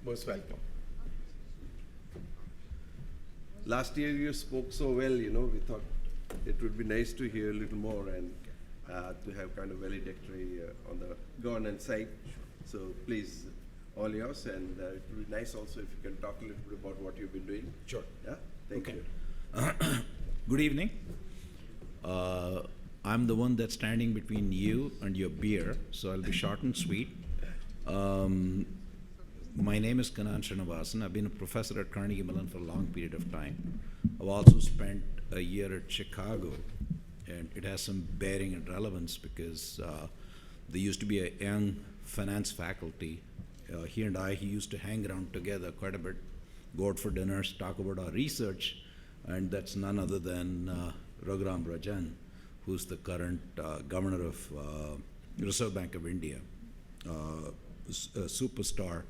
Most welcome. Last year you spoke so well, we thought it would be nice to hear a little more and to have kind of valedictory on the governance side. So please, all yours, and it would be nice also if you can talk a little bit about what you've been doing. Sure. Yeah, thank you. Good evening. I'm the one that's standing between you and your beer, so I'll be short and sweet. My name is Kannan Srinivasan. I've been a professor at Carnegie Mellon for a long period of time. I've also spent a year at Chicago, and it has some bearing and relevance because there used to be a young finance faculty. He and I, he used to hang around together quite a bit, go out for dinners, talk about our research, and that's none other than Raghuram Rajan, who's the current governor of Reserve Bank of India, a superstar,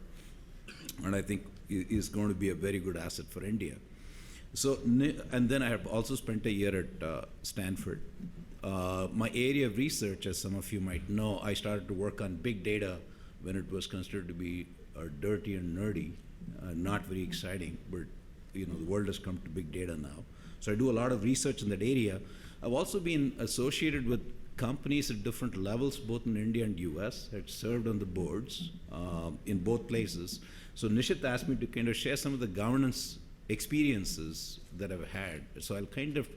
and I think is going to be a very good asset for India. So, and then I have also spent a year at Stanford. My area of research, as some of you might know, I started to work on big data when it was considered to be dirty and nerdy, not very exciting, but the world has come to big data now. So I do a lot of research in that area. I've also been associated with companies at different levels, both in India and US. I've served on the boards in both places. So Nishit asked me to kind of share some of the governance experiences that I've had. So I'll kind of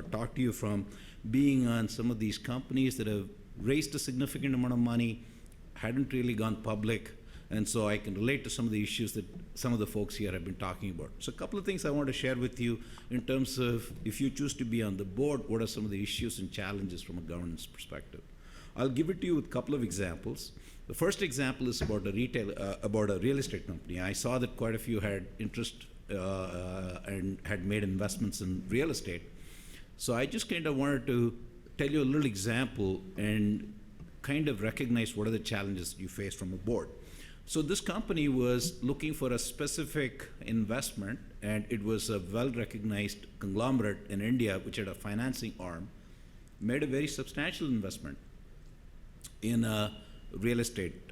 talk to you from being on some of these companies that have raised a significant amount of money, hadn't really gone public, and so I can relate to some of the issues that some of the folks here have been talking about. So a couple of things I want to share with you in terms of if you choose to be on the board, what are some of the issues and challenges from a governance perspective. I'll give it to you with a couple of examples. The first example is about about a real estate company. I saw that quite a few had interest and had made investments in real estate. So I just kind of wanted to tell you a little example and kind of recognize what are the challenges you face from a board. So this company was looking for a specific investment, and it was a well-recognized conglomerate in India which had a financing arm, made a very substantial investment in a real estate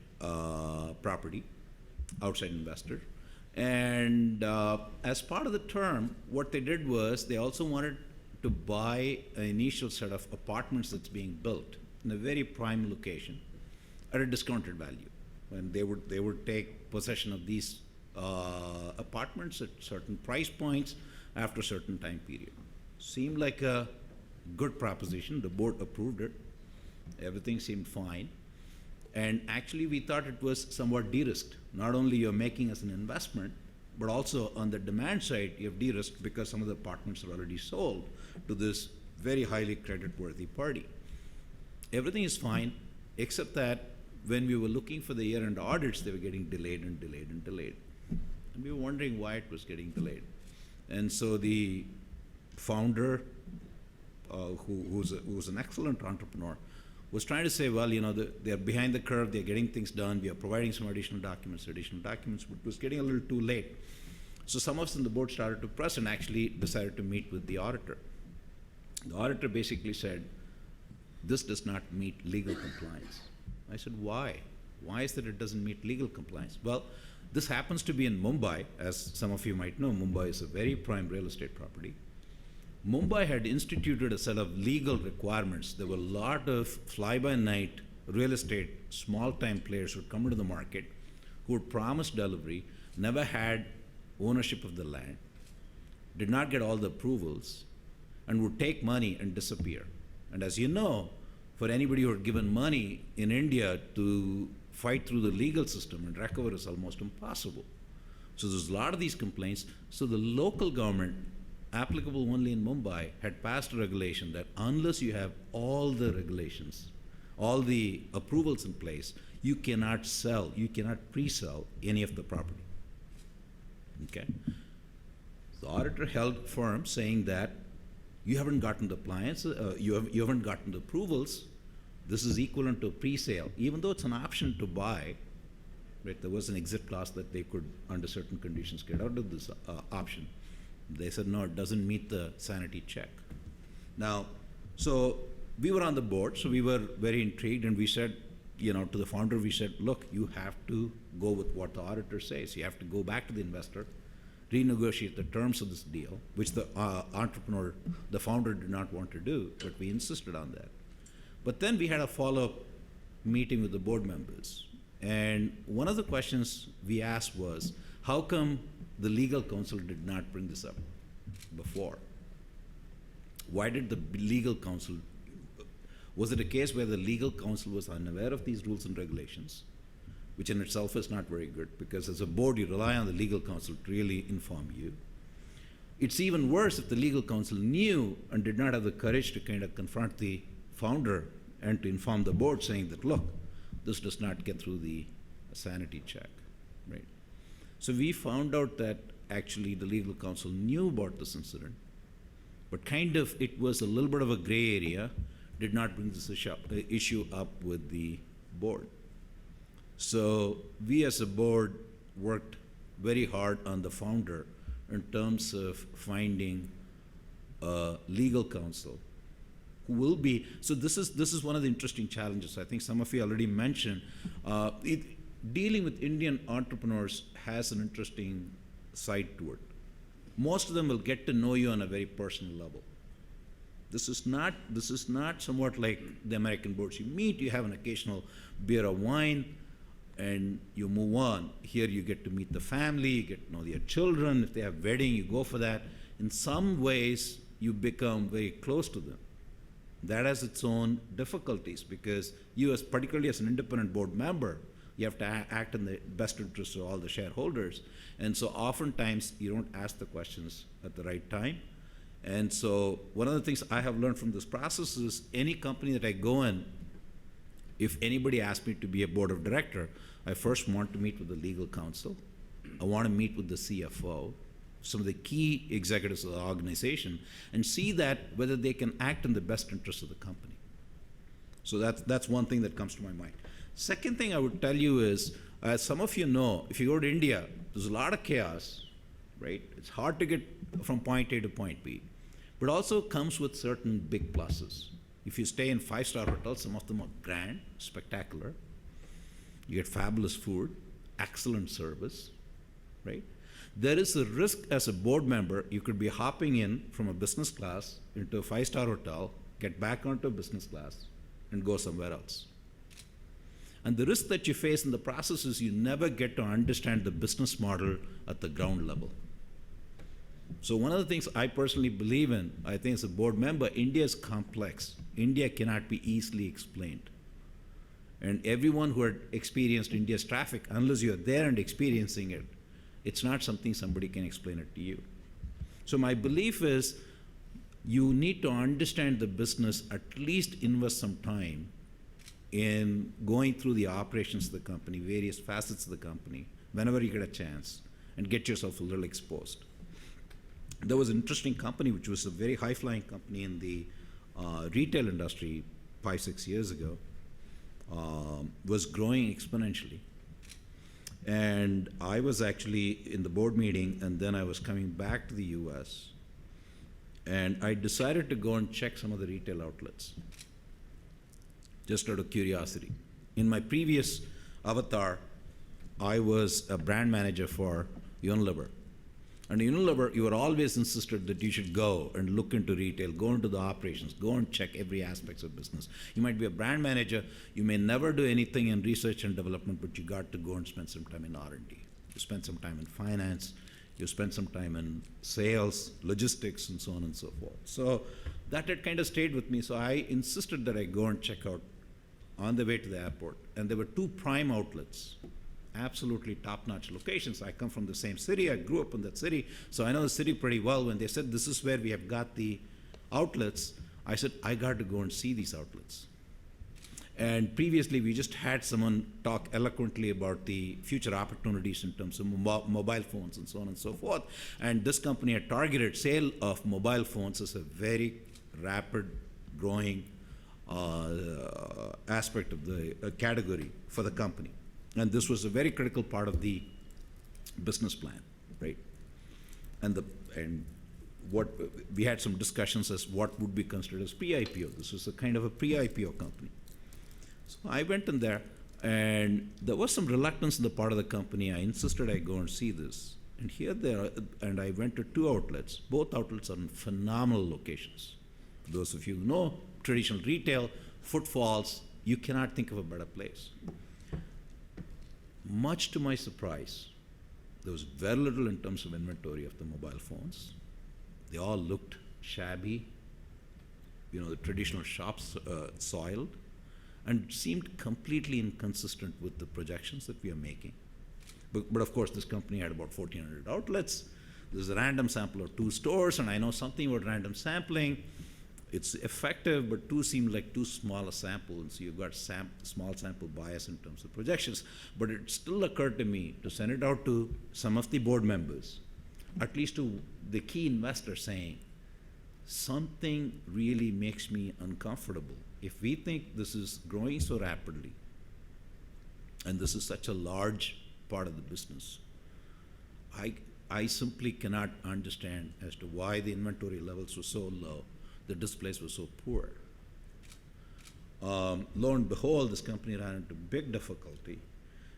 property, outside investor. And as part of the term, what they did was they also wanted to buy an initial set of apartments that's being built in a very prime location at a discounted value. And they would take possession of these apartments at certain price points after a certain time period. Seemed like a good proposition. The board approved it. Everything seemed fine. And actually, we thought it was somewhat de-risked. Not only you're making as an investment, but also on the demand side, you have de-risked because some of the apartments are already sold to this very highly credit-worthy party. Everything is fine, except that when we were looking for the year-end audits, they were getting delayed and delayed and delayed. And we were wondering why it was getting delayed. And so the founder, who's an excellent entrepreneur, was trying to say, well, they're behind the curve, they're getting things done, we are providing some additional documents, but it was getting a little too late. So some of us on the board started to press and actually decided to meet with the auditor. The auditor basically said, this does not meet legal compliance. I said, why? Why is that it doesn't meet legal compliance? Well, this happens to be in Mumbai. As some of you might know, Mumbai is a very prime real estate property. Mumbai had instituted a set of legal requirements. There were a lot of fly-by-night real estate, small-time players who would come into the market, who would promise delivery, never had ownership of the land, did not get all the approvals, and would take money and disappear. And as you know, for anybody who had given money in India to fight through the legal system and recover is almost impossible. So there's a lot of these complaints. So the local government, applicable only in Mumbai, had passed a regulation that unless you have all the regulations, all the approvals in place, you cannot sell, you cannot pre-sell any of the property. Okay? The auditor held firm saying that you haven't gotten the appliance, you haven't gotten the approvals, this is equivalent to a pre-sale. Even though it's an option to buy, right, there was an exit clause that they could, under certain conditions, get out of this option. They said, no, it doesn't meet the sanity check. Now, so we were on the board, so we were very intrigued, and we said, to the founder, we said, look, you have to go with what the auditor says. You have to go back to the investor, renegotiate the terms of this deal, which the entrepreneur, the founder, did not want to do, but we insisted on that. But then we had a follow-up meeting with the board members. And one of the questions we asked was, how come the legal counsel did not bring this up before? Why did the legal counsel, was it a case where the legal counsel was unaware of these rules and regulations, which in itself is not very good, because as a board you rely on the legal counsel to really inform you. It's even worse if the legal counsel knew and did not have the courage to kind of confront the founder and to inform the board saying that, look, this does not get through the sanity check, right? So we found out that actually the legal counsel knew about this incident, but kind of it was a little bit of a gray area, did not bring this issue up with the board. So we as a board worked very hard on the founder in terms of finding a legal counsel who will be, so this is one of the interesting challenges. I think some of you already mentioned. Dealing with Indian entrepreneurs has an interesting side to it. Most of them will get to know you on a very personal level. This is not somewhat like the American boards. You meet, you have an occasional beer or wine, and you move on. Here you get to meet the family, you get to know their children. If they have wedding, you go for that. In some ways, you become very close to them. That has its own difficulties, because you, particularly as an independent board member, you have to act in the best interest of all the shareholders. And so oftentimes you don't ask the questions at the right time. And so one of the things I have learned from this process is any company that I go in, if anybody asks me to be a board of director, I first want to meet with the legal counsel. I want to meet with the CFO, some of the key executives of the organization, and see that whether they can act in the best interest of the company. So that's one thing that comes to my mind. Second thing I would tell you is, as some of you know, if you go to India, there's a lot of chaos, right? It's hard to get from point A to point B, but also comes with certain big pluses. If you stay in 5-star hotels, some of them are grand, spectacular. You get fabulous food, excellent service, right? There is a risk as a board member, you could be hopping in from a business class into a 5-star hotel, get back onto a business class, and go somewhere else. And the risk that you face in the process is you never get to understand the business model at the ground level. So one of the things I personally believe in, I think as a board member, India is complex. India cannot be easily explained. And everyone who had experienced India's traffic, unless you're there and experiencing it, it's not something somebody can explain it to you. So my belief is you need to understand the business, at least invest some time in going through the operations of the company, various facets of the company, whenever you get a chance, and get yourself a little exposed. There was an interesting company, which was a very high-flying company in the retail industry 5-6 years ago, was growing exponentially. And I was actually in the board meeting, and then I was coming back to the US, and I decided to go and check some of the retail outlets, just out of curiosity. In my previous avatar, I was a brand manager for Unilever. And Unilever, you were always insisted that you should go and look into retail, go into the operations, go and check every aspect of business. You might be a brand manager, you may never do anything in research and development, but you got to go and spend some time in R&D. You spend some time in finance, you spend some time in sales, logistics, and so on and so forth. So that had kind of stayed with me, so I insisted that I go and check out on the way to the airport. And there were 2 prime outlets, absolutely top-notch locations. I come from the same city, I grew up in that city, so I know the city pretty well. When they said, this is where we have got the outlets, I said, I got to go and see these outlets. And previously, we just had someone talk eloquently about the future opportunities in terms of mobile phones and so on and so forth. And this company had targeted sale of mobile phones as a very rapid growing aspect of the category for the company. And this was a very critical part of the business plan, right? And what we had some discussions as what would be considered as pre-IPO. This was a kind of a pre-IPO company. So I went in there, and there was some reluctance on the part of the company. I insisted I go and see this. And here they are, and I went to 2 outlets. Both outlets are in phenomenal locations. For those of you who know traditional retail, footfalls, you cannot think of a better place. Much to my surprise, there was very little in terms of inventory of the mobile phones. They all looked shabby, the traditional shops soiled, and seemed completely inconsistent with the projections that we are making. But of course, this company had about 1,400 outlets. There's a random sample of 2 stores, and I know something about random sampling. It's effective, but 2 seemed like too small a sample, and so you've got small sample bias in terms of projections. But it still occurred to me to send it out to some of the board members, at least to the key investors, saying, something really makes me uncomfortable. If we think this is growing so rapidly, and this is such a large part of the business, I simply cannot understand as to why the inventory levels were so low, the displays were so poor. Lo and behold, this company ran into big difficulty.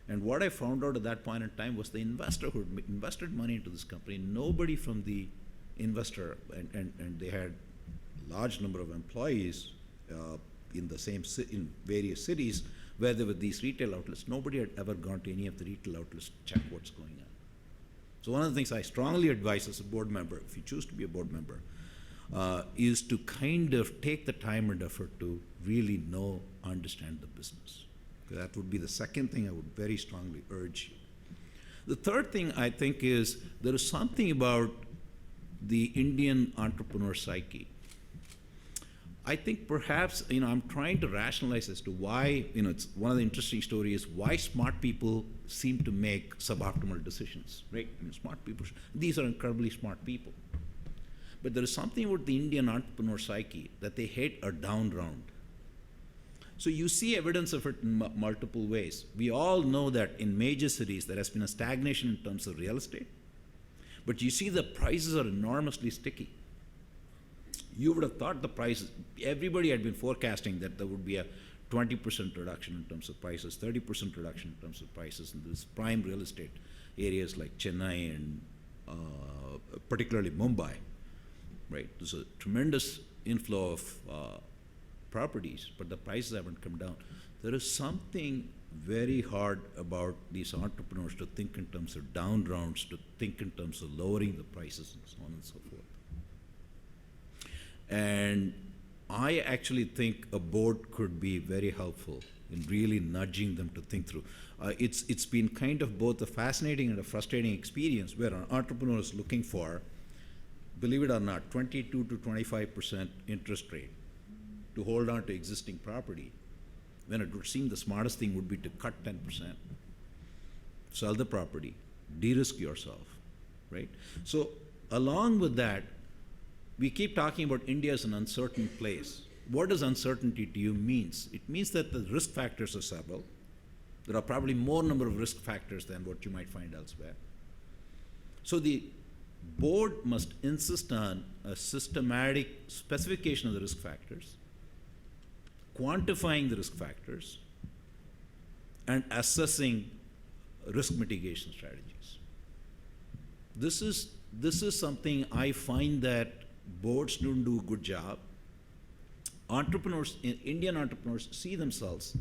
And what I found out at that point in time was the investor who had invested money into this company, nobody from the investor, and they had a large number of employees in various cities where there were these retail outlets. Nobody had ever gone to any of the retail outlets to check what's going on. So one of the things I strongly advise as a board member, if you choose to be a board member, is to kind of take the time and effort to really understand the business. That would be the second thing I would very strongly urge you. The third thing I think is there is something about the Indian entrepreneur psyche. I think perhaps, I'm trying to rationalize as to why, it's one of the interesting stories, why smart people seem to make suboptimal decisions, right? Smart people, these are incredibly smart people. But there is something about the Indian entrepreneur psyche that they hate a down round. So you see evidence of it in multiple ways. We all know that in major cities there has been a stagnation in terms of real estate, but you see the prices are enormously sticky. You would have thought the prices, everybody had been forecasting that there would be a 20% reduction in terms of prices, 30% reduction in terms of prices in this prime real estate areas like Chennai and particularly Mumbai, right? There's a tremendous inflow of properties, but the prices haven't come down. There is something very hard about these entrepreneurs to think in terms of down rounds, to think in terms of lowering the prices and so on and so forth. And I actually think a board could be very helpful in really nudging them to think through. It's been kind of both a fascinating and a frustrating experience where an entrepreneur is looking for, believe it or not, 22 to 25% interest rate to hold on to existing property, when it would seem the smartest thing would be to cut 10%, sell the property, de-risk yourself, right? So along with that, we keep talking about India as an uncertain place. What does uncertainty to you means? It means that the risk factors are several. There are probably more number of risk factors than what you might find elsewhere. So the board must insist on a systematic specification of the risk factors, quantifying the risk factors, and assessing risk mitigation strategies. This is something I find that boards don't do a good job. Indian entrepreneurs see themselves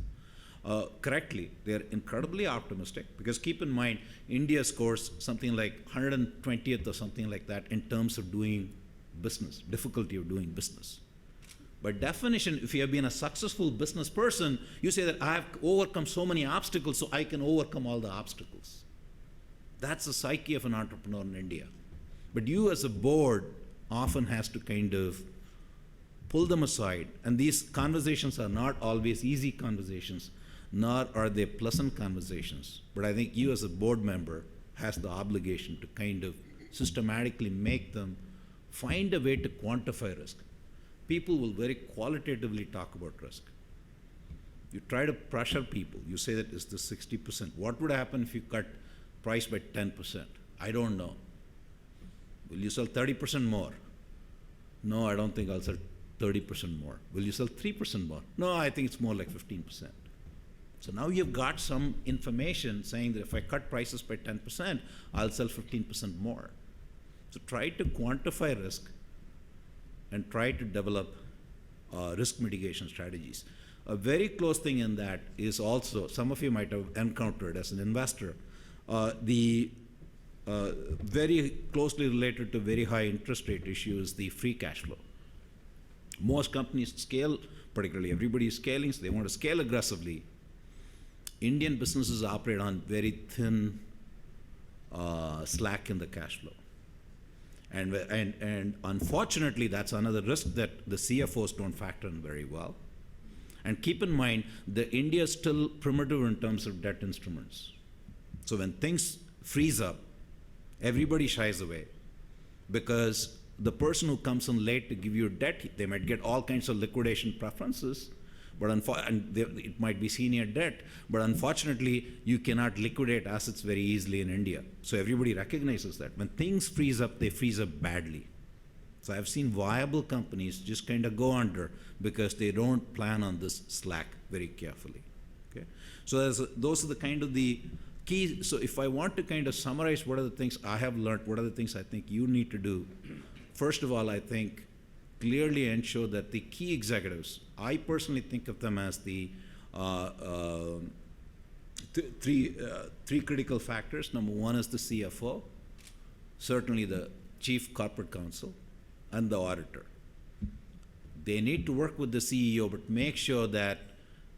correctly. They're incredibly optimistic because keep in mind, India scores something like 120th or something like that in terms of doing business, difficulty of doing business. By definition, if you have been a successful business person, you say that I have overcome so many obstacles, so I can overcome all the obstacles. That's the psyche of an entrepreneur in India. But you as a board often has to kind of pull them aside. And these conversations are not always easy conversations, nor are they pleasant conversations. But I think you as a board member has the obligation to kind of systematically make them find a way to quantify risk. People will very qualitatively talk about risk. You try to pressure people. You say that is the 60%. What would happen if you cut price by 10%? I don't know. Will you sell 30% more? No, I don't think I'll sell 30% more. Will you sell 3% more? No, I think it's more like 15%. So now you've got some information saying that if I cut prices by 10%, I'll sell 15% more. So try to quantify risk and try to develop risk mitigation strategies. A very close thing in that is also, some of you might have encountered as an investor, the very closely related to very high interest rate issue is the free cash flow. Most companies scale, particularly everybody is scaling, so they want to scale aggressively. Indian businesses operate on very thin slack in the cash flow. And unfortunately, that's another risk that the CFOs don't factor in very well. And keep in mind, India is still primitive in terms of debt instruments. So when things freeze up, everybody shies away because the person who comes in late to give you debt, they might get all kinds of liquidation preferences, but it might be senior debt, but unfortunately, you cannot liquidate assets very easily in India. So everybody recognizes that. When things freeze up, they freeze up badly. So I've seen viable companies just kind of go under because they don't plan on this slack very carefully. Okay? So those are the kind of the key. So if I want to kind of summarize what are the things I have learned, what are the things I think you need to do, first of all, I think clearly ensure that the key executives, I personally think of them as the three critical factors. Number one is the CFO, certainly the chief corporate counsel, and the auditor. They need to work with the CEO, but make sure that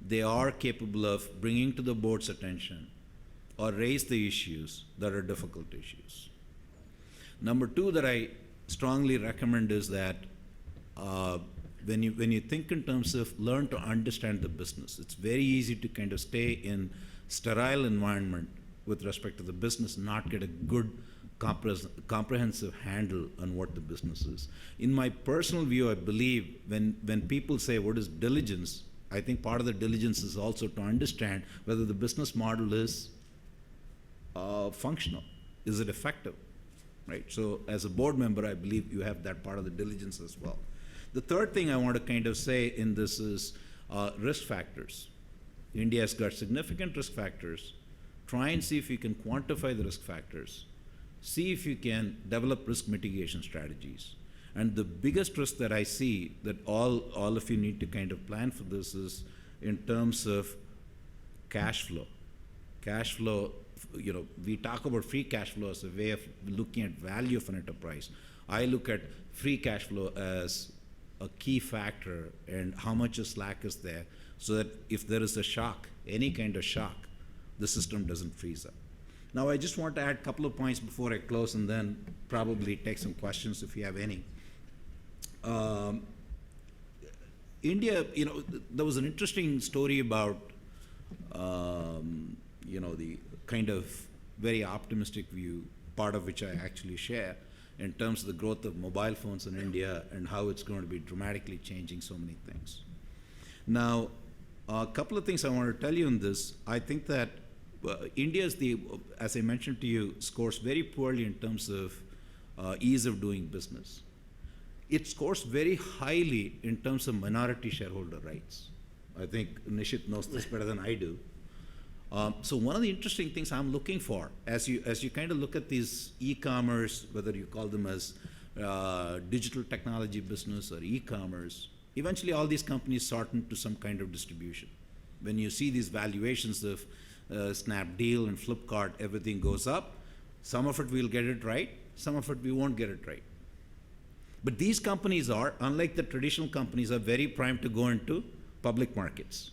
they are capable of bringing to the board's attention or raise the issues that are difficult issues. Number two that I strongly recommend is that when you think in terms of learn to understand the business, it's very easy to kind of stay in sterile environment with respect to the business, not get a good comprehensive handle on what the business is. In my personal view, I believe when people say what is diligence, I think part of the diligence is also to understand whether the business model is functional. Is it effective? Right? So as a board member, I believe you have that part of the diligence as well. The third thing I want to kind of say in this is risk factors. India has got significant risk factors. Try and see if you can quantify the risk factors. See if you can develop risk mitigation strategies. And the biggest risk that I see that all of you need to kind of plan for this is in terms of cash flow. Cash flow, we talk about free cash flow as a way of looking at value of an enterprise. I look at free cash flow as a key factor and how much a slack is there so that if there is a shock, any kind of shock, the system doesn't freeze up. Now, I just want to add a couple of points before I close and then probably take some questions if you have any. India, there was an interesting story about, the kind of very optimistic view, part of which I actually share, in terms of the growth of mobile phones in India and how it's going to be dramatically changing so many things. Now, a couple of things I want to tell you in this. I think that India is as I mentioned to you, scores very poorly in terms of ease of doing business. It scores very highly in terms of minority shareholder rights. I think Nishit knows this better than I do. So one of the interesting things I'm looking for, as you kind of look at these e-commerce, whether you call them as digital technology business or e-commerce, eventually all these companies sort into some kind of distribution. When you see these valuations of Snapdeal and Flipkart, everything goes up. Some of it we'll get it right, some of it we won't get it right. But these companies are, unlike the traditional companies, are very primed to go into public markets.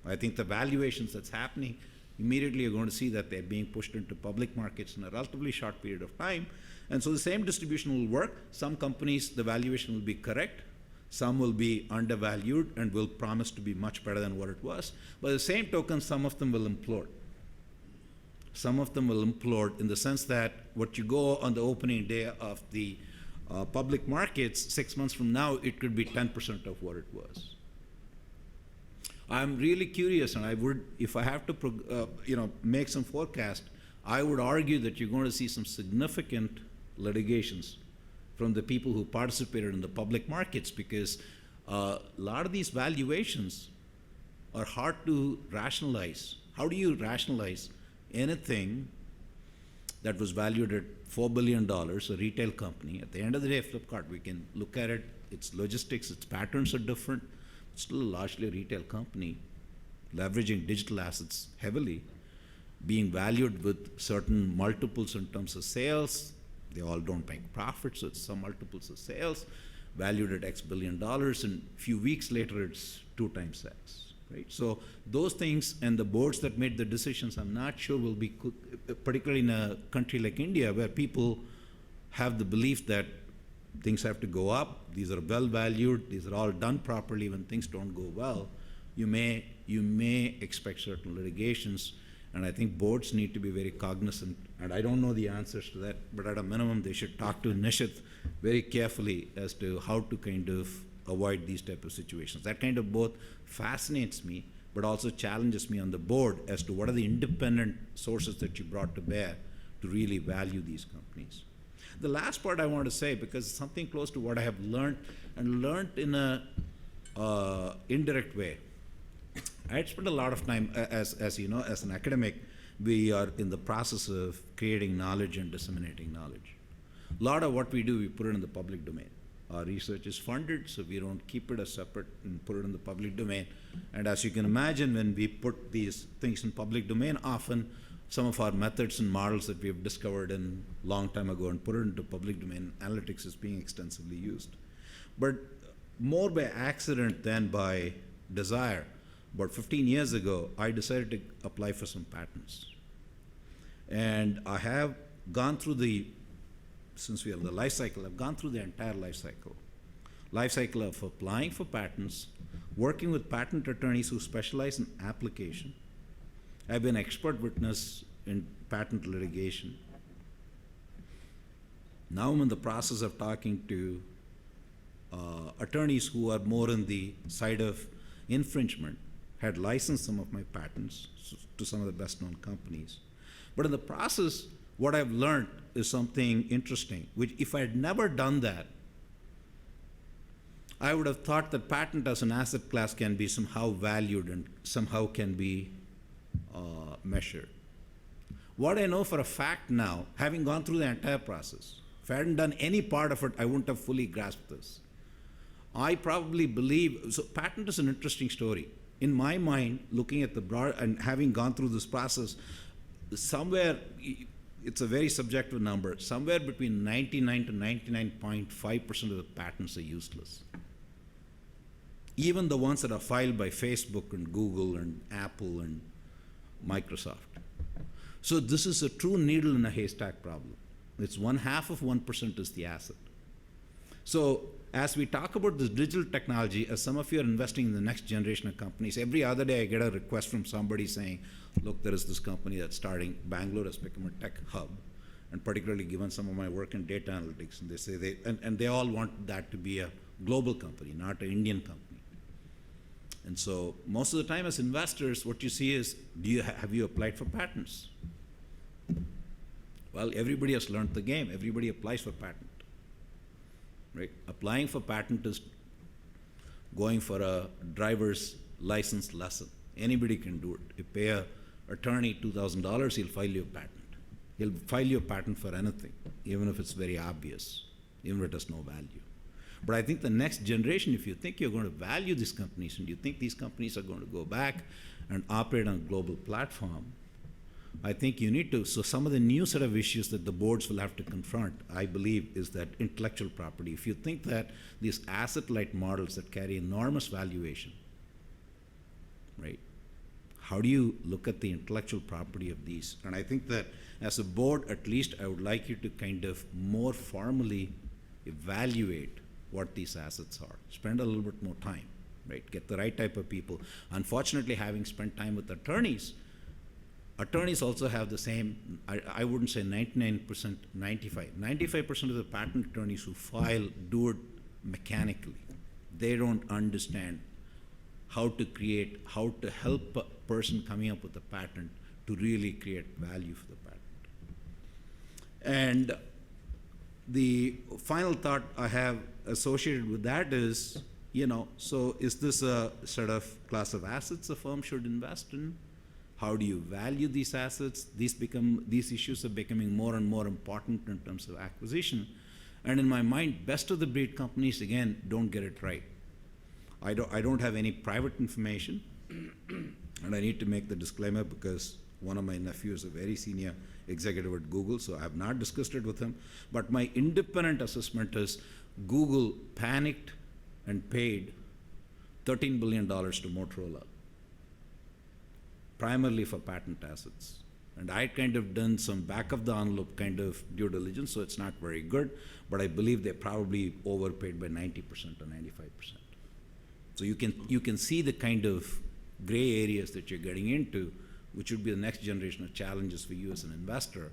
I think the valuations that's happening, immediately you're going to see that they're being pushed into public markets in a relatively short period of time. And so the same distribution will work. Some companies, the valuation will be correct. Some will be undervalued and will promise to be much better than what it was. By the same token, some of them will implode. Some of them will implode in the sense that what you go on the opening day of the public markets, 6 months from now, it could be 10% of what it was. I'm really curious, and I would, if I have to, make some forecast, I would argue that you're going to see some significant litigations from the people who participated in the public markets because a lot of these valuations are hard to rationalize. How do you rationalize anything that was valued at $4 billion, a retail company? At the end of the day, Flipkart, we can look at it, its logistics, its patterns are different. It's still largely a retail company, leveraging digital assets heavily, being valued with certain multiples in terms of sales. They all don't make profits, so it's some multiples of sales, valued at X billion dollars, and a few weeks later it's 2 times X, right? So those things, and the boards that made the decisions, I'm not sure will be, particularly in a country like India, where people have the belief that things have to go up, these are well valued, these are all done properly. When things don't go well, you may expect certain litigations. And I think boards need to be very cognizant, and I don't know the answers to that, but at a minimum they should talk to Nishith very carefully as to how to kind of avoid these type of situations. That kind of both fascinates me, but also challenges me on the board as to what are the independent sources that you brought to bear to really value these companies. The last part I want to say, because it's something close to what I have learned, and learned in a indirect way. I had spent a lot of time, as you know, as an academic, we are in the process of creating knowledge and disseminating knowledge. A lot of what we do, we put it in the public domain. Our research is funded, so we don't keep it as separate and put it in the public domain. And as you can imagine, when we put these things in public domain, often some of our methods and models that we have discovered in long time ago and put it into public domain, analytics is being extensively used. But more by accident than by desire, about 15 years ago, I decided to apply for some patents. And I have gone through since we are the life cycle, I've gone through the entire life cycle. Life cycle of applying for patents, working with patent attorneys who specialize in application. I've been expert witness in patent litigation. Now I'm in the process of talking to attorneys who are more on the side of infringement, had licensed some of my patents to some of the best known companies. But in the process, what I've learned is something interesting, which if I had never done that, I would have thought that patent as an asset class can be somehow valued and somehow can be measured. What I know for a fact now, having gone through the entire process, if I hadn't done any part of it, I wouldn't have fully grasped this. I probably believe, so patent is an interesting story. In my mind, looking at the broad, and having gone through this process, somewhere, it's a very subjective number, somewhere between 99 to 99.5% of the patents are useless. Even the ones that are filed by Facebook and Google and Apple and Microsoft. So this is a true needle in a haystack problem. It's 1/2 of 1% is the asset. So as we talk about this digital technology, as some of you are investing in the next generation of companies, every other day I get a request from somebody saying, look, there is this company that's starting, Bangalore has become a tech hub, and particularly given some of my work in data analytics, and they say and they all want that to be a global company, not an Indian company. And so most of the time as investors, what you see is, have you applied for patents? Well, everybody has learned the game. Everybody applies for patent. Right? Applying for patent is going for a driver's license lesson. Anybody can do it. You pay an attorney $2,000, he'll file you a patent. He'll file you a patent for anything, even if it's very obvious, even if it has no value. But I think the next generation, if you think you're going to value these companies and you think these companies are going to go back and operate on a global platform, I think you need to, so some of the new set of issues that the boards will have to confront, I believe, is that intellectual property. If you think that these asset-light models that carry enormous valuation, right, how do you look at the intellectual property of these? And I think that as a board, at least I would like you to kind of more formally evaluate what these assets are. Spend a little bit more time, right? Get the right type of people. Unfortunately, having spent time with attorneys also have the same, I wouldn't say 99%, 95% of the patent attorneys who file do it mechanically. They don't understand how to help a person coming up with a patent to really create value for the patent. And the final thought I have associated with that is, So is this a sort of class of assets a firm should invest in? How do you value these assets? These issues are becoming more and more important in terms of acquisition. And in my mind, best of the breed companies, again, don't get it right. I don't have any private information, and I need to make the disclaimer because one of my nephews is a very senior executive at Google, so I have not discussed it with him. But my independent assessment is Google panicked and paid $13 billion to Motorola, primarily for patent assets. And I kind of done some back of the envelope kind of due diligence, so it's not very good, but I believe they probably overpaid by 90% or 95%. So you can see the kind of gray areas that you're getting into, which would be the next generation of challenges for you as an investor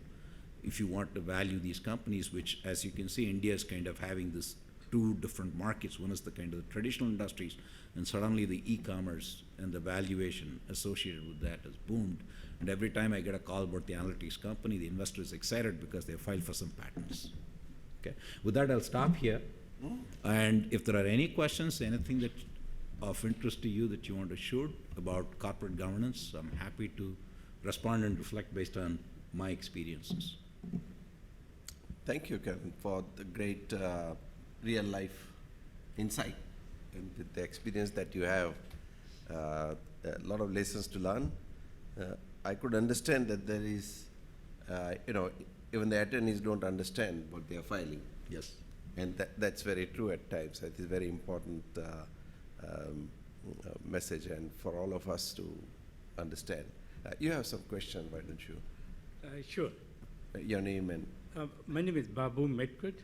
if you want to value these companies, which, as you can see, India is kind of having this two different markets. One is the kind of the traditional industries, and suddenly the e-commerce and the valuation associated with that has boomed. And every time I get a call about the analytics company, the investor is excited because they filed for some patents. Okay. With that, I'll stop here. And if there are any questions, anything that of interest to you that you want to shoot about corporate governance, I'm happy to respond and reflect based on my experiences. Thank you, Kevin, for the great real-life insight. And with the experience that you have, a lot of lessons to learn. I could understand that there is, even the attorneys don't understand what they are filing. Yes. And that's very true at times. It is very important message, and for all of us to understand. You have some question, why don't you? Sure. Your name and... My name is Babu Medkut.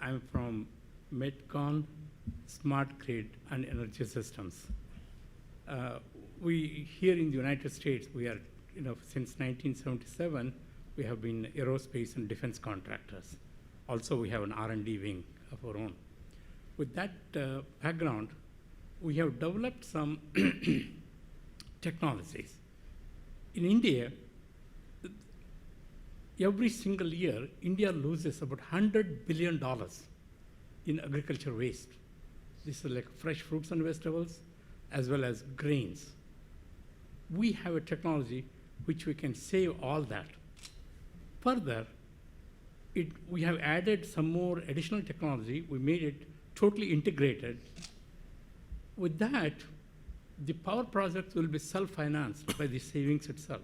I'm from Medcon Smart Grid and Energy Systems. We here in the United States, we are, since 1977, we have been aerospace and defense contractors. Also, we have an R&D wing of our own. With that background, we have developed some technologies. In India, every single year, India loses about $100 billion in agriculture waste. This is like fresh fruits and vegetables, as well as grains. We have a technology which we can save all that. Further, we have added some more additional technology. We made it totally integrated. With that, the power projects will be self-financed by the savings itself.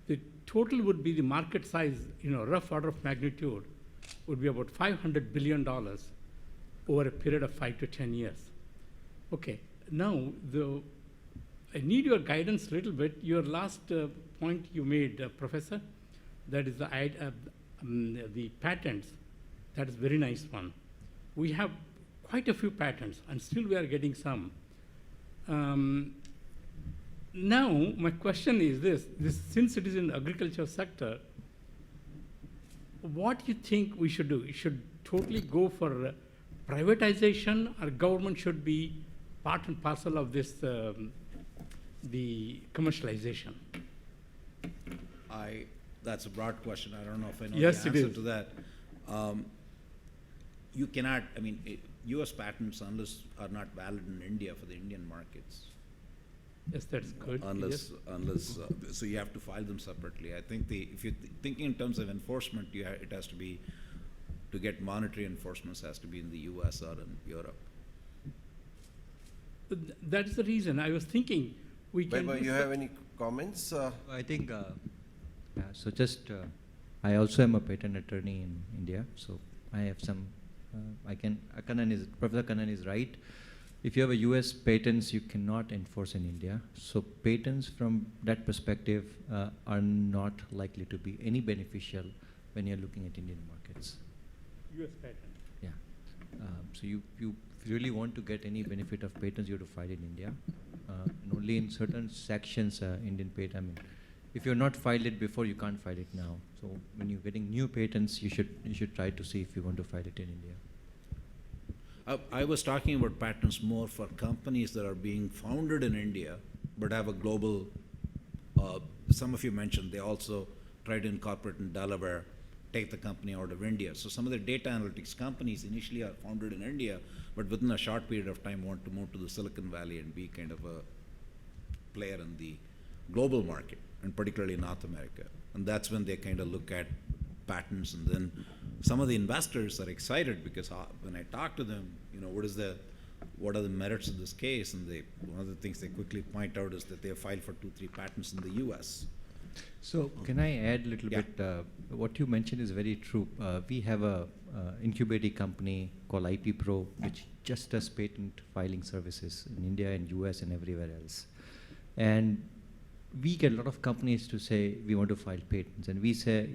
The total would be the market size, rough order of magnitude, would be about $500 billion over a period of 5 to 10 years. Okay, now I need your guidance a little bit. Your last point you made, Professor, that is the patents. That is a very nice one. We have quite a few patents, and still we are getting some. Now, my question is this, since it is in the agriculture sector, what do you think we should do? We should totally go for privatization, or government should be part and parcel of this, the commercialization? That's a broad question. I don't know if I know Yes, the it answer is. to that. You cannot, US patents, unless are not valid in India for the Indian markets. Yes, that's good. Unless, Yes. so you have to file them separately. I think if you're thinking in terms of enforcement, it has to be, to get monetary enforcements has to be in the US or in Europe. That's the reason I was thinking we can. Baba, you have any comments? I think, so just, I also am a patent attorney in India, so I have some, Professor Kannan is right. If you have a US patents, you cannot enforce in India. So patents from that perspective are not likely to be any beneficial when you're looking at Indian markets. US patent. Yeah. So if you really want to get any benefit of patents, you have to file in India. And only in certain sections, Indian patent, if you're not filed it before, you can't file it now. So when you're getting new patents, you should try to see if you want to file it in India. I was talking about patents more for companies that are being founded in India, but have a global, some of you mentioned they also try to incorporate in Delaware, take the company out of India. So some of the data analytics companies initially are founded in India, but within a short period of time want to move to the Silicon Valley and be kind of a player in the global market, and particularly North America. And that's when they kind of look at patents, and then some of the investors are excited because when I talk to them, what are the merits of this case, and one of the things they quickly point out is that they have filed for 2-3 patents in the US. So can I add a little Yeah. bit? What you mentioned is very true. We have a incubating company called IP Pro, which just does patent filing services in India and US and everywhere else. And we get a lot of companies to say we want to file patents, and we say,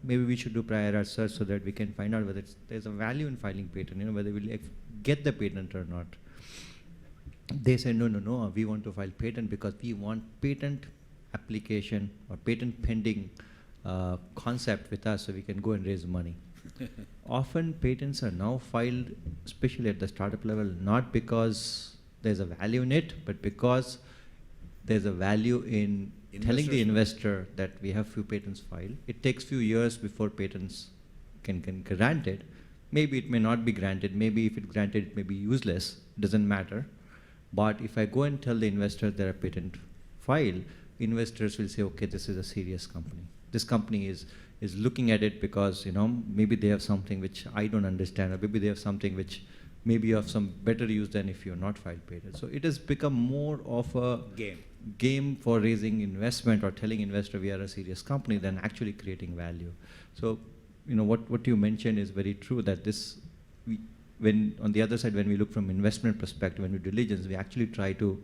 maybe we should do prior art search so that we can find out whether there's a value in filing patent, whether we'll get the patent or not. They say, no, we want to file patent because we want patent application or patent pending concept with us so we can go and raise money. Often patents are now filed, especially at the startup level, not because there's a value in it, but because there's a value in telling the investor that we have few patents filed. It takes few years before patents can granted. Maybe it may not be granted. Maybe if it's granted, it may be useless. It doesn't matter. But if I go and tell the investor there are patent filed, investors will say, okay, this is a serious company. This company is looking at it because maybe they have something which I don't understand, or maybe they have something which maybe you have some better use than if you're not filed patent. So it has become more of a game for raising investment or telling investor we are a serious company than actually creating value. So what you mentioned is very true, that when on the other side, when we look from investment perspective, when we diligence, we actually try to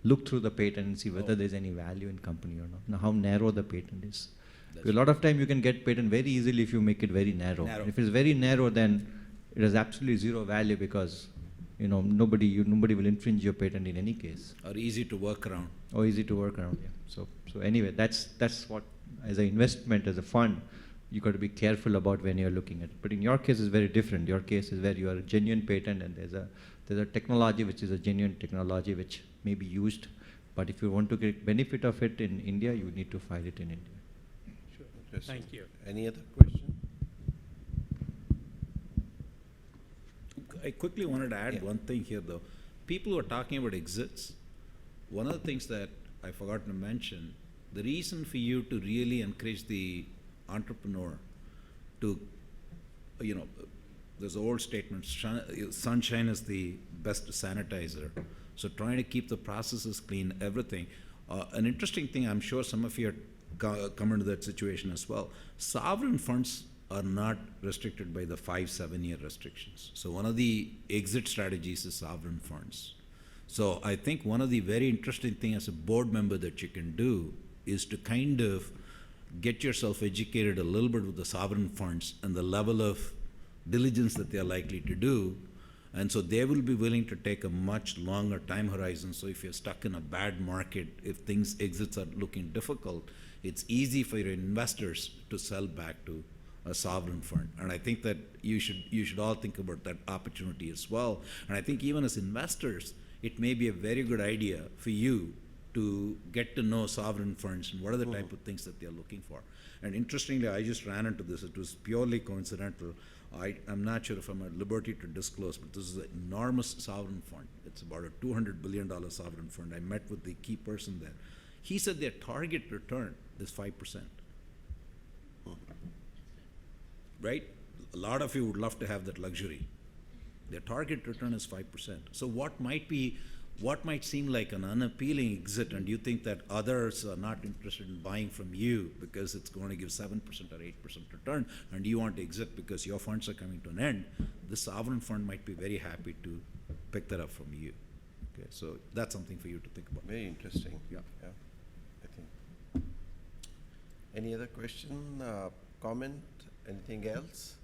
look through the patent and see whether there's any value in company or not. Now, how narrow the patent is. A lot of time you can get patent very easily if you make it very narrow. If it's very narrow, then it has absolutely zero value because nobody will infringe your patent in any case. Or easy to work around. Yeah. So anyway, that's what, as an investment, as a fund, you got to be careful about when you're looking at it. But in your case, it's very different. Your case is where you are a genuine patent, and there's a technology which is a genuine technology which may be used. But if you want to get benefit of it in India, you need to file it in India. Sure. Thank you. Any other question? I quickly wanted to add one thing here, though. People who are talking about exits, one of the things that I forgot to mention, the reason for you to really encourage the entrepreneur to, there's an old statement, sunshine is the best sanitizer. So trying to keep the processes clean, everything. An interesting thing, I'm sure some of you are come into that situation as well. Sovereign funds are not restricted by the 5-7 year restrictions. So one of the exit strategies is sovereign funds. So I think one of the very interesting things as a board member that you can do is to kind of get yourself educated a little bit with the sovereign funds and the level of diligence that they are likely to do. And so they will be willing to take a much longer time horizon. So if you're stuck in a bad market, if exits are looking difficult, it's easy for your investors to sell back to a sovereign fund. And I think that you should all think about that opportunity as well. And I think even as investors, it may be a very good idea for you to get to know sovereign funds and what are the type of things that they're looking for. And interestingly, I just ran into this. It was purely coincidental. I'm not sure if I'm at liberty to disclose, but this is an enormous sovereign fund. It's about a $200 billion sovereign fund. I met with the key person there. He said their target return is 5%. Right? A lot of you would love to have that luxury. Their target return is 5%. So what might seem like an unappealing exit, and you think that others are not interested in buying from you because it's going to give 7% or 8% return, and you want to exit because your funds are coming to an end, the sovereign fund might be very happy to pick that up from you. Okay, so that's something for you to think about. Very interesting. Yeah. I think. Any other question, comment, anything else?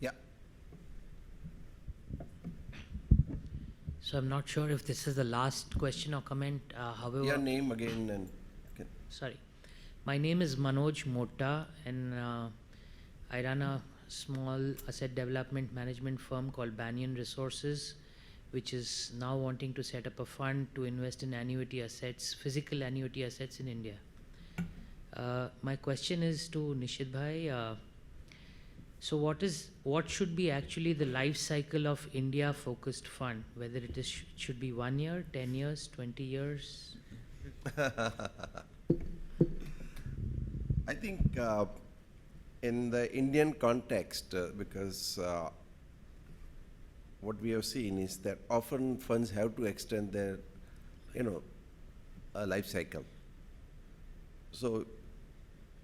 Yeah. So I'm not sure if this is the last question or comment. However, Your name again and. sorry, my name is Manoj Mota, and I run a small asset development management firm called Banyan Resources, which is now wanting to set up a fund to invest in annuity assets, physical annuity assets in India. My question is to Nishit Bhai. So what should be actually the life cycle of India focused fund, whether it is should be 1 year, 10 years, 20 years? I think in the Indian context, because what we have seen is that often funds have to extend their, life cycle. So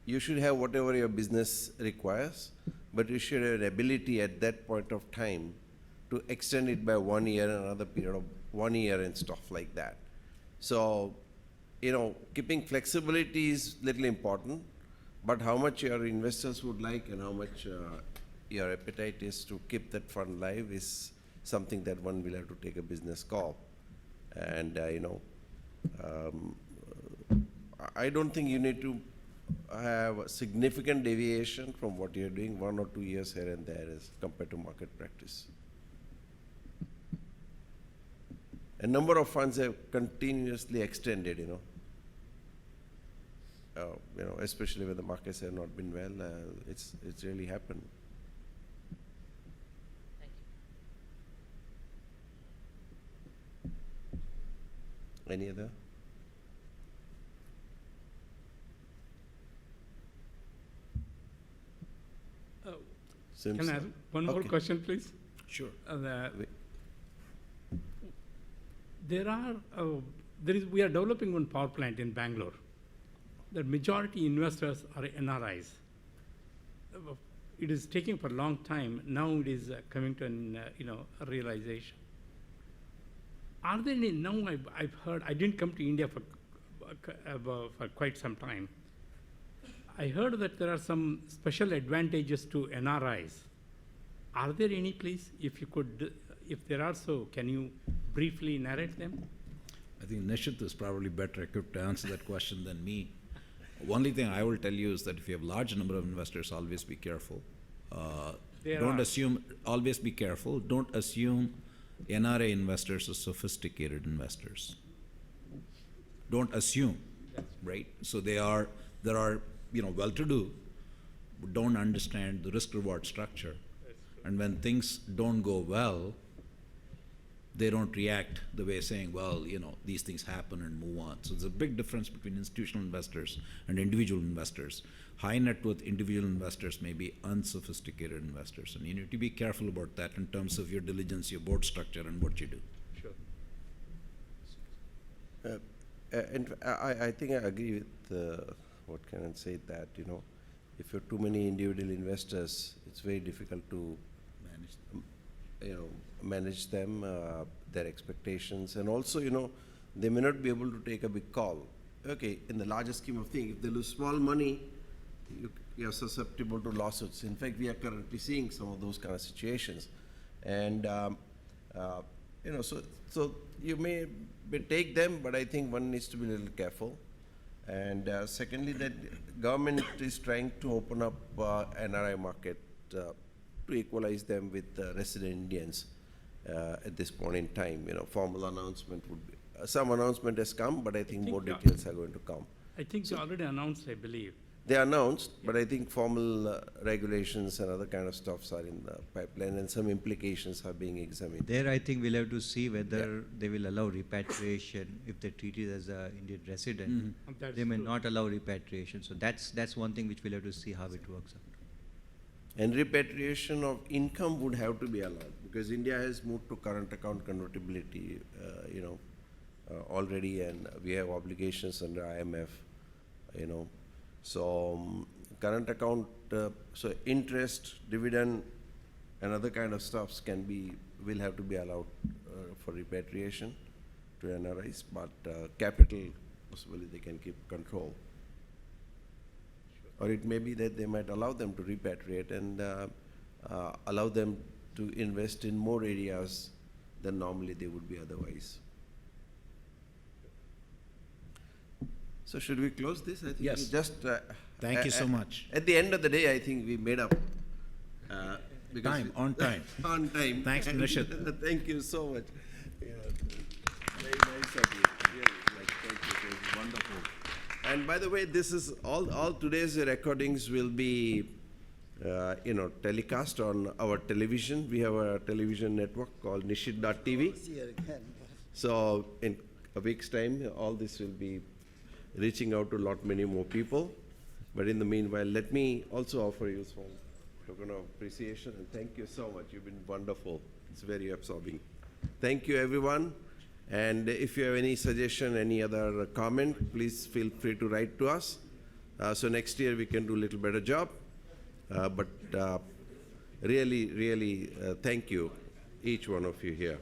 you should have whatever your business requires, but you should have an ability at that point of time to extend it by 1 year, another period of 1 year and stuff like that. So, keeping flexibility is little important, but how much your investors would like and how much your appetite is to keep that fund live is something that one will have to take a business call. And, I don't think you need to have a significant deviation from what you're doing 1 or 2 years here and there as compared to market practice. A number of funds have continuously extended, especially when the markets have not been well. It's really happened. Thank you. Any other? Can I ask one more Okay. question, please? Sure. We are developing one power plant in Bangalore. The majority investors are NRIs. It is taking for a long time. Now it is coming to a realization. Are there any, now I've heard, I didn't come to India for quite some time. I heard that there are some special advantages to NRIs. Are there any, please? If you could, if there are so, can you briefly narrate them? I think Nishit is probably better equipped to answer that question than me. Only thing I will tell you is that if you have large number of investors, always be careful. Always be careful. Don't assume NRA investors are sophisticated investors. Don't assume, right? So there are well-to-do who don't understand the risk-reward structure. And when things don't go well, they don't react the way saying, well, these things happen and move on. So there's a big difference between institutional investors and individual investors. High net worth individual investors may be unsophisticated investors. And you need to be careful about that in terms of your diligence, your board structure, and what you do. Sure. And I think I agree with what Karan said, that, if you're too many individual investors, it's very difficult to manage them, their expectations, and also, they may not be able to take a big call. Okay, in the larger scheme of things, if they lose small money, you're susceptible to lawsuits. In fact, we are currently seeing some of those kind of situations. And, so you may take them, but I think one needs to be a little careful. And secondly, that government is trying to open up NRI market to equalize them with resident Indians at this point in time. Formal announcement would be, some announcement has come, but I think more details are going to come. I think they already announced, I believe. They announced, but I think formal regulations and other kind of stuffs are in the pipeline, and some implications are being examined. There, I think we'll have to see whether they will allow repatriation if they treat it as an Indian resident. That's They may true. not allow repatriation. So that's one thing which we'll have to see how it works out. And repatriation of income would have to be allowed, because India has moved to current account convertibility, already, and we have obligations under IMF, So current account, so interest, dividend, and other kind of stuffs will have to be allowed for repatriation to NRIs, but capital, possibly they can keep control. Or it may be that they might allow them to repatriate and allow them to invest in more areas than normally they would be otherwise. So should we close this? I think Yes. we just Thank you so much. At the end of the day, I think we made up. On time. On time. Thanks, And Nishit. Thank you so much. Yeah, very nice of you. Really, thank you. It was wonderful. And by the way, this is all today's recordings will be, telecast on our television. We have a television network called Nishid.tv. So in a week's time, all this will be reaching out to many more people. But in the meanwhile, let me also offer you some token of appreciation, and thank you so much. You've been wonderful. It's very absorbing. Thank you, everyone. And if you have any suggestion, any other comment, please feel free to write to us. So next year we can do a little better job. But really, really, thank you, each one of you here.